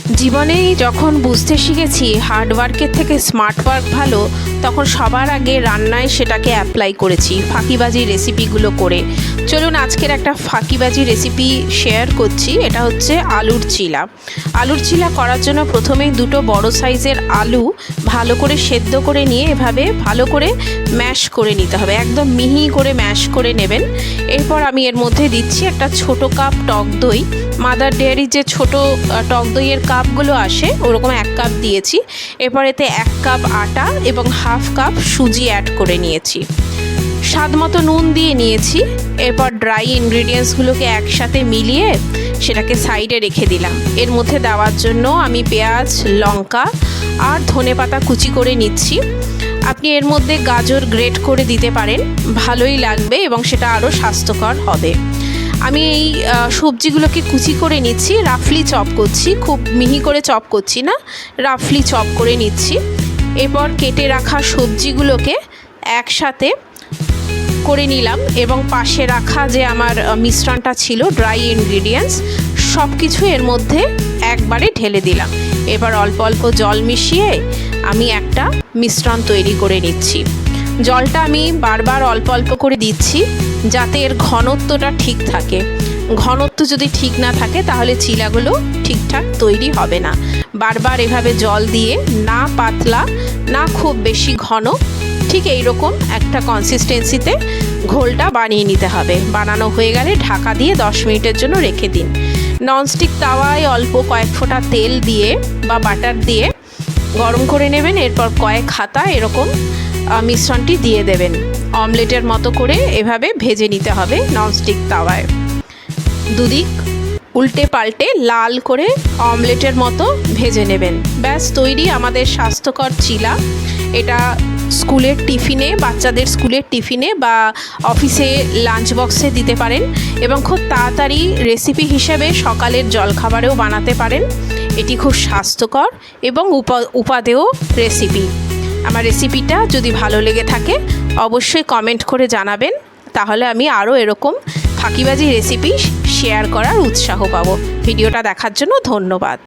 জীবনেই যখন বুঝতে শিখেছি হার্ডওয়ার্কের থেকে স্মার্ট ওয়ার্ক ভালো, তখন সবার আগে রান্নায় সেটাকে অ্যাপ্লাই করেছি ফাঁকিবাজি রেসিপিগুলো করে। চলুন আজকের একটা ফাঁকিবাজি রেসিপি শেয়ার করছি। এটা হচ্ছে আলুর চিলা। আলুর চিলা করার জন্য প্রথমেই দুটো বড় সাইজের আলু ভালো করে সেদ্ধ করে নিয়ে এভাবে ভালো করে ম্যাশ করে নিতে হবে, একদম মিহি করে ম্যাশ করে নেবেন। এরপর আমি এর মধ্যে দিচ্ছি একটা ছোট কাপ টক দই। মাদার ডেয়ারির যে ছোট টক দইয়ের কাপগুলো আসে ওরকম 1 কাপ দিয়েছি। এরপর এতে 1 কাপ আটা এবং হাফ কাপ সুজি অ্যাড করে নিয়েছি। স্বাদ মতো নুন দিয়ে নিয়েছি। এরপর ড্রাই ইনগ্রিডিয়েন্টসগুলোকে একসাথে মিলিয়ে সেটাকে সাইডে রেখে দিলাম। এর মধ্যে দেওয়ার জন্য আমি পেঁয়াজ, লঙ্কা আর ধনেপাতা কুচি করে নিচ্ছি। আপনি এর মধ্যে গাজর গ্রেট করে দিতে পারেন, ভালোই লাগবে এবং সেটা আরও স্বাস্থ্যকর হবে। আমি এই সবজিগুলোকে কুচি করে নিচ্ছি, রাফলি চপ করছি, খুব মিহি করে চপ করছি না, রাফলি চপ করে নিচ্ছি। এরপর কেটে রাখা সবজিগুলোকে একসাথে করে নিলাম এবং পাশে রাখা যে আমার মিশ্রণটা ছিল ড্রাই ইনগ্রিডিয়েন্টস সব কিছু এর মধ্যে একবারে ঢেলে দিলাম। এবার অল্প অল্প জল মিশিয়ে আমি একটা মিশ্রণ তৈরি করে নিচ্ছি। জলটা আমি বারবার অল্প অল্প করে দিচ্ছি যাতে এর ঘনত্বটা ঠিক থাকে। ঘনত্ব যদি ঠিক না থাকে তাহলে চিলাগুলো ঠিকঠাক তৈরি হবে না। বারবার এভাবে জল দিয়ে, না পাতলা না খুব বেশি ঘন, ঠিক এইরকম একটা কনসিস্টেন্সিতে ঘোলটা বানিয়ে নিতে হবে। বানানো হয়ে গেলে ঢাকা দিয়ে 10 মিনিটের জন্য রেখে দিন। ননস্টিক তাওয়ায় অল্প কয়েক ফোঁটা তেল দিয়ে বা বাটার দিয়ে গরম করে নেবেন। এরপর কয়েক হাতা এরকম মিশ্রণটি দিয়ে দেবেন। অমলেটের মতো করে এভাবে ভেজে নিতে হবে ননস্টিক তাওয়ায়। দুদিক উল্টে পাল্টে লাল করে অমলেটের মতো ভেজে নেবেন। ব্যাস তৈরি আমাদের স্বাস্থ্যকর চিলা। এটা স্কুলের টিফিনে, বাচ্চাদের স্কুলের টিফিনে বা অফিসে লাঞ্চ বক্সে দিতে পারেন এবং খুব তাড়াতাড়ি রেসিপি হিসেবে সকালের জলখাবারেও বানাতে পারেন। এটি খুব স্বাস্থ্যকর এবং উপাদেয় রেসিপি। আমার রেসিপিটা যদি ভালো লেগে থাকে অবশ্যই কমেন্ট করে জানাবেন, তাহলে আমি আরও এরকম ফাঁকিবাজি রেসিপি শেয়ার করার উৎসাহ পাবো। ভিডিওটা দেখার জন্য ধন্যবাদ।